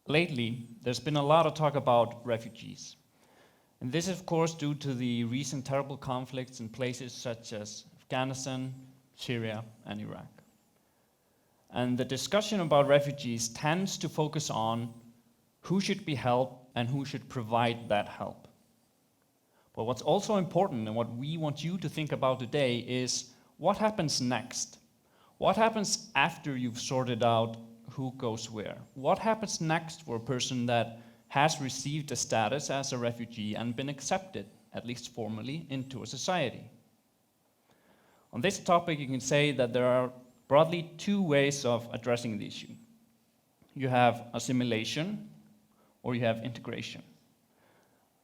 Lately, there's been a lot of talk about refugees. And this is, of course, due to the recent terrible conflicts in places such as Afghanistan, Syria, and Iraq. And the discussion about refugees tends to focus on who should be helped and who should provide that help. But what's also important, and what we want you to think about today, is what happens next? What happens after you've sorted out who goes where? What happens next for a person that has received a status as a refugee and been accepted, at least formally, into a society? On this topic, you can say that there are broadly two ways of addressing the issue. You have assimilation or you have integration.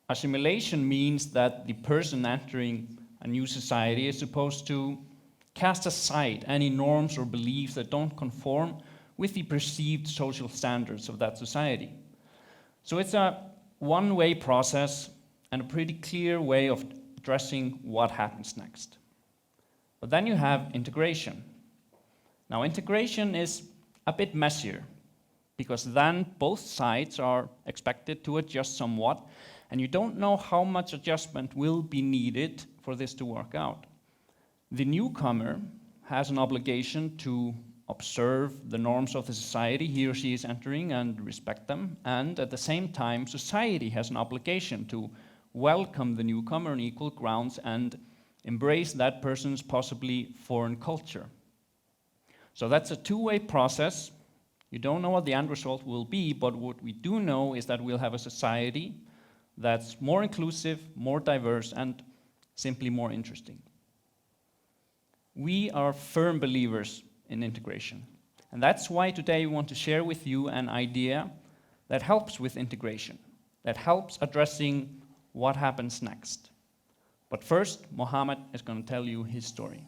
Assimilation means that the person entering a new society is supposed to cast aside any norms or beliefs that don't conform with the perceived social standards of that society. So it's a one-way process and a pretty clear way of addressing what happens next. But then you have integration. Now, integration is a bit messier, because then both sides are expected to adjust somewhat, and you don't know how much adjustment will be needed for this to work out. The newcomer has an obligation to observe the norms of the society he or she is entering and respect them, and at the same time, society has an obligation to welcome the newcomer on equal grounds and embrace that person's possibly foreign culture. So that's a two-way process. You don't know what the end result will be, but what we do know is that we'll have a society that's more inclusive, more diverse, and simply more interesting. We are firm believers in integration. And that's why today we want to share with you an idea that helps with integration, that helps addressing what happens next. But first, Mohammed is going to tell you his story.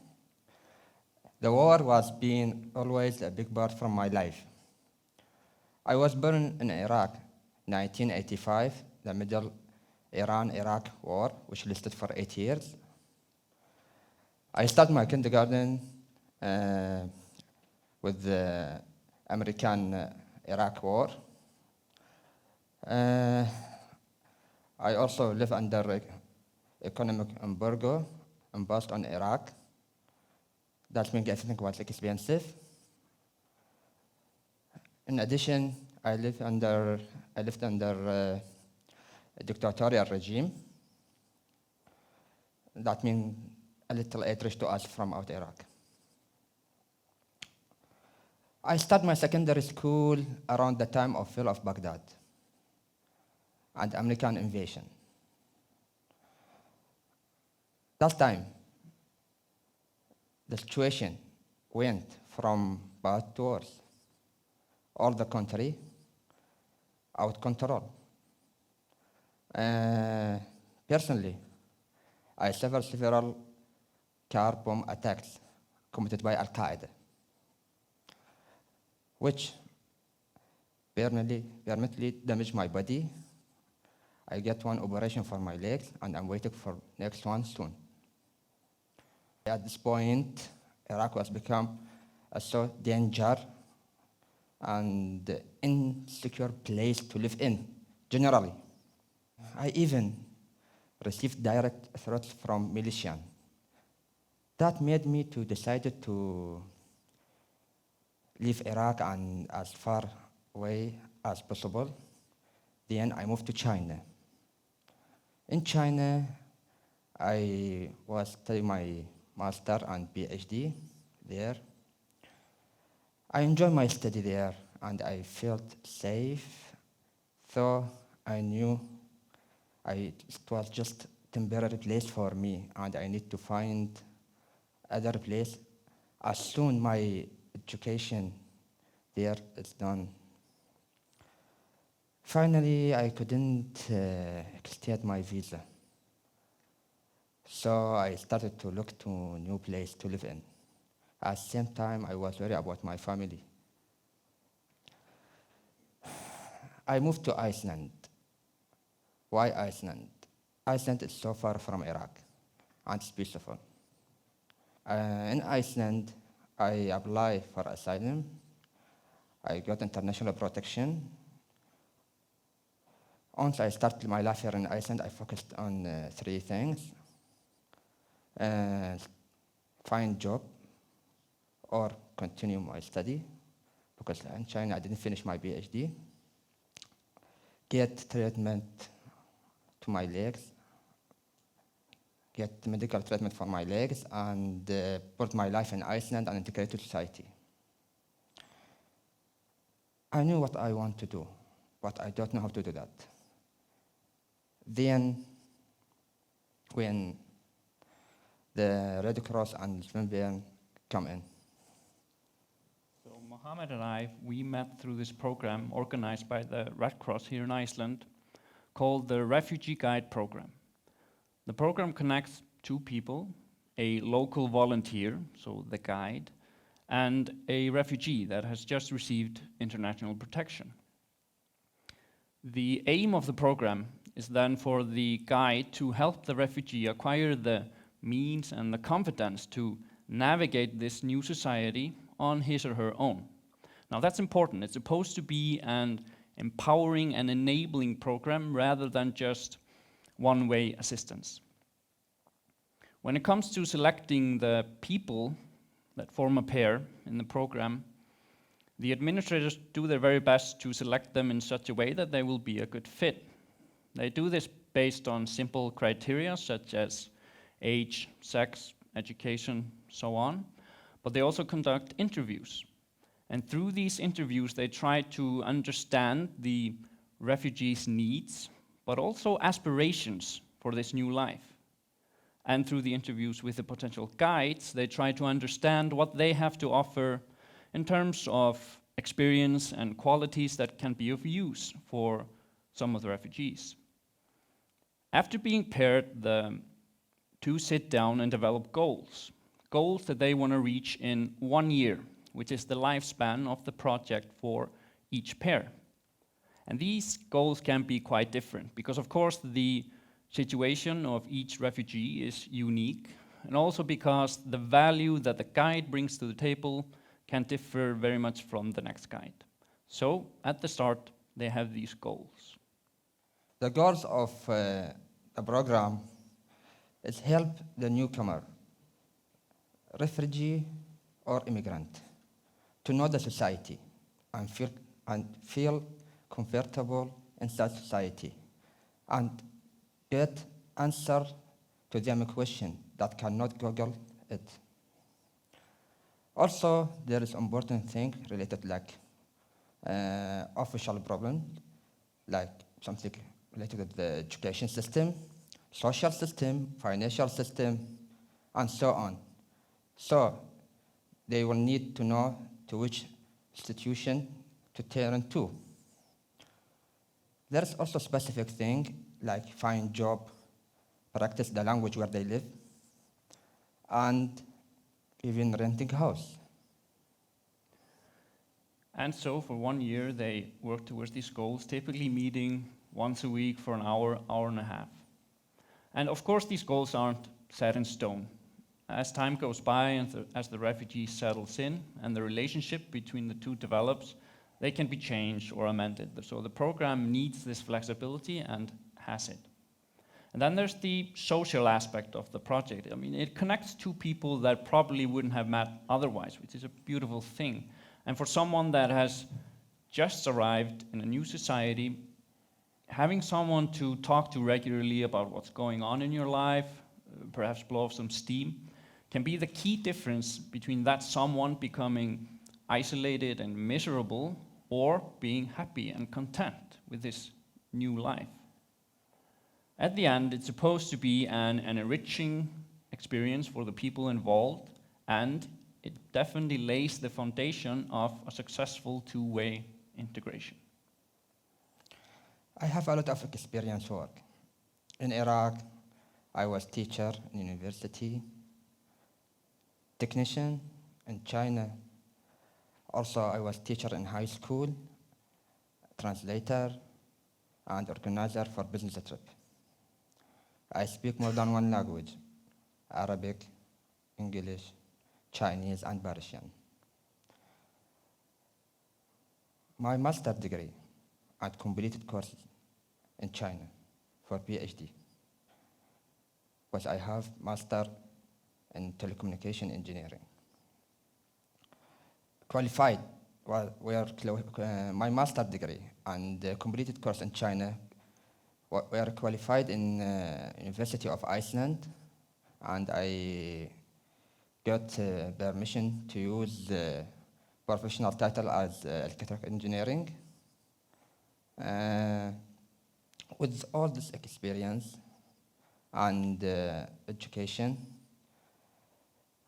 The war was being always a big part from my life. I was born in Iraq, 1985, the Middle Iran-Iraq War, which lasted for 8 years. I started my kindergarten with the American-Iraq War. I also live under economic embargo imposed on Iraq. That means everything was expensive. In addition, I lived under a dictatorial regime. That means a little aid reached to us from out Iraq. I started my secondary school around the time of fall of Baghdad and American invasion. That time, the situation went from bad to worse. All the country out of control. Personally, I suffered several car bomb attacks committed by Al-Qaeda, which permanently damaged my body. I get one operation for my legs, and I'm waiting for next one soon. At this point, Iraq was become a so dangerous and insecure place to live in, generally. I even received direct threats from militias. That made me to decide to leave Iraq and as far away as possible. Then I moved to China. In China, I was studying my master and Ph.D. there. I enjoyed my study there, and I felt safe, though I knew it was just a temporary place for me, and I need to find other place as soon my education there is done. Finally, I couldn't extend my visa, so I started to look to a new place to live in. At the same time, I was worried about my family. I moved to Iceland. Why Iceland? Iceland is so far from Iraq, and it's peaceful. In Iceland, I applied for asylum. I got international protection. Once I started my life here in Iceland, I focused on three things. Find job or continue my study, because in China I didn't finish my PhD. Get treatment to my legs, get medical treatment for my legs, and put my life in Iceland and integrate to society. I knew what I want to do, but I don't know how to do that. Then, when the Red Cross and Sveinbjörn come in. So Mohammed and I, we met through this program organized by the Red Cross here in Iceland called the Refugee Guide Program. The program connects two people, a local volunteer, so the guide, and a refugee that has just received international protection. The aim of the program is then for the guide to help the refugee acquire the means and the confidence to navigate this new society on his or her own. Now that's important. It's supposed to be an empowering and enabling program rather than just one-way assistance. When it comes to selecting the people that form a pair in the program, the administrators do their very best to select them in such a way that they will be a good fit. They do this based on simple criteria such as age, sex, education, so on, but they also conduct interviews. And through these interviews, they try to understand the refugees' needs, but also aspirations for this new life. And through the interviews with the potential guides, they try to understand what they have to offer in terms of experience and qualities that can be of use for some of the refugees. After being paired, the two sit down and develop goals that they want to reach in 1 year, which is the lifespan of the project for each pair. And these goals can be quite different because, of course, the situation of each refugee is unique, and also because the value that the guide brings to the table can differ very much from the next guide. So, at the start, they have these goals. The goals of the program is help the newcomer, refugee or immigrant, to know the society and feel comfortable in that society, and get answer to them a question that cannot Google it. Also, there is important thing related like official problem, like something related to the education system, social system, financial system, and so on. So they will need to know to which institution to turn to. There's also specific thing like find job, practice the language where they live, and even renting a house. And so for 1 year, they work towards these goals, typically meeting once a week for an hour, hour and a half. And of course, these goals aren't set in stone. As time goes by and as the refugee settles in and the relationship between the two develops, they can be changed or amended. So the program needs this flexibility and has it. And then there's the social aspect of the project. I mean, it connects two people that probably wouldn't have met otherwise, which is a beautiful thing. And for someone that has just arrived in a new society, having someone to talk to regularly about what's going on in your life, perhaps blow off some steam, can be the key difference between that someone becoming isolated and miserable or being happy and content with this new life. At the end, it's supposed to be an enriching experience for the people involved, and it definitely lays the foundation of a successful two-way integration. I have a lot of experience work. In Iraq, I was teacher in university, technician in China. Also, I was teacher in high school, translator, and organizer for business trip. I speak more than one language, Arabic, English, Chinese, and Persian. My master's degree and completed courses in China for PhD, because I have master in telecommunication engineering. Qualified, my master degree and completed course in China were qualified in University of Iceland, and I got permission to use professional title as electrical engineering. With all this experience and education,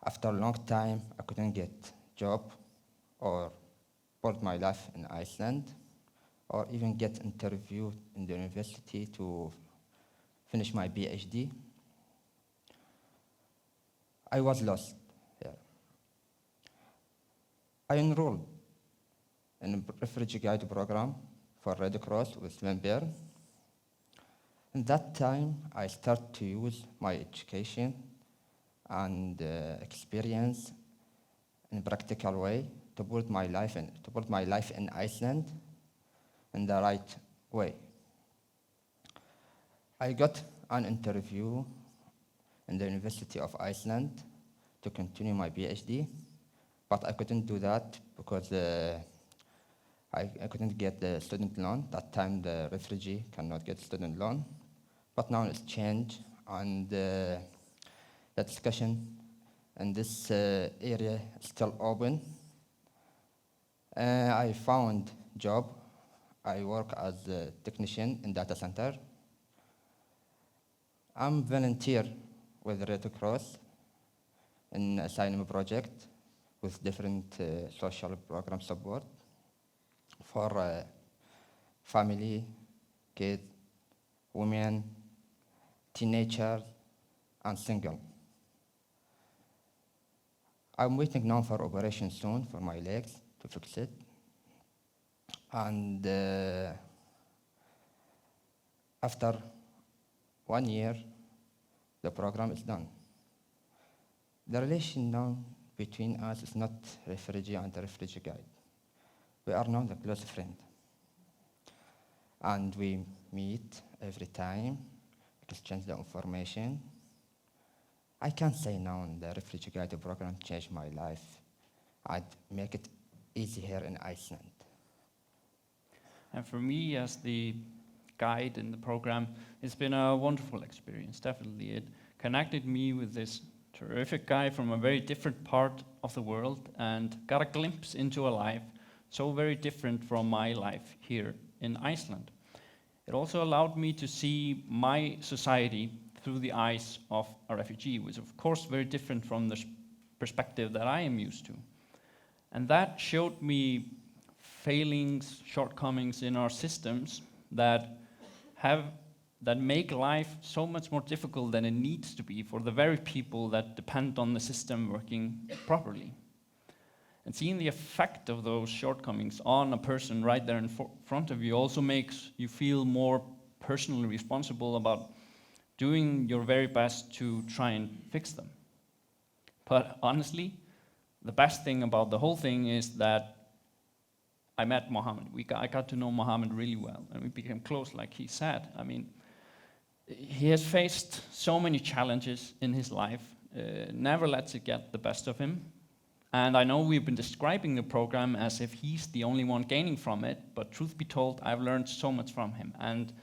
after a long time, I couldn't get job or build my life in Iceland, or even get interviewed in the university to finish my PhD. I was lost here. I enrolled in a refugee guide program for Red Cross with Sveinbjörn. In that time, I started to use my education and experience in a practical way to build my life in Iceland in the right way. I got an interview in the University of Iceland to continue my PhD, but I couldn't do that because I couldn't get the student loan. That time the refugee cannot get student loan, but now it's changed, and the discussion in this area is still open. I found job. I work as a technician in data center. I'm volunteer with Red Cross in asylum project with different social program support for family, kids, women, teenagers, and single. I'm waiting now for operation soon for my legs to fix it. And after 1 year, the program is done. The relation now between us is not refugee and the refugee guide. We are now the close friend. And we meet every time, exchange the information. I can't say now the refugee guide program changed my life. I'd make it easy here in Iceland. And for me, as the guide in the program, it's been a wonderful experience, definitely. It connected me with this terrific guy from a very different part of the world and got a glimpse into a life so very different from my life here in Iceland. It also allowed me to see my society through the eyes of a refugee, which of course very different from the perspective that I am used to. And that showed me failings, shortcomings in our systems that make life so much more difficult than it needs to be for the very people that depend on the system working properly. And seeing the effect of those shortcomings on a person right there in front of you also makes you feel more personally responsible about doing your very best to try and fix them. But honestly, the best thing about the whole thing is that I met Mohammed. I got to know Mohammed really well, and we became close, like he said. I mean, he has faced so many challenges in his life, never lets it get the best of him. And I know we've been describing the program as if he's the only one gaining from it, but truth be told, I've learned so much from him. And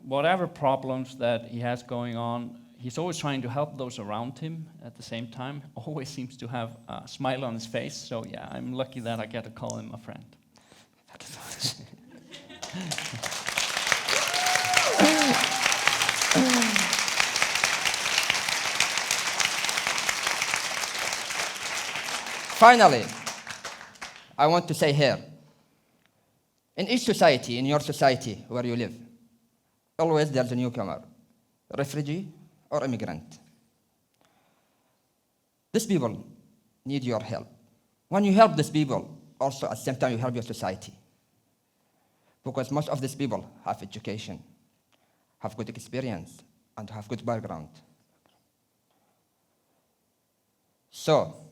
whatever problems that he has going on, he's always trying to help those around him at the same time, always seems to have a smile on his face. So yeah, I'm lucky that I get to call him a friend. Thank you so much. Finally, I want to say here, in each society, in your society where you live, always there's a newcomer, a refugee or immigrant. These people need your help. When you help these people, also at the same time you help your society. Because most of these people have education, have good experience, and have good background. So,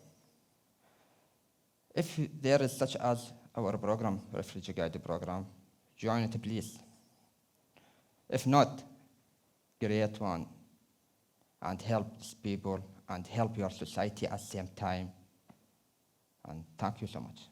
if there is such as our program, Refugee Guide program, join it please. If not, create one and help these people and help your society at the same time. And thank you so much.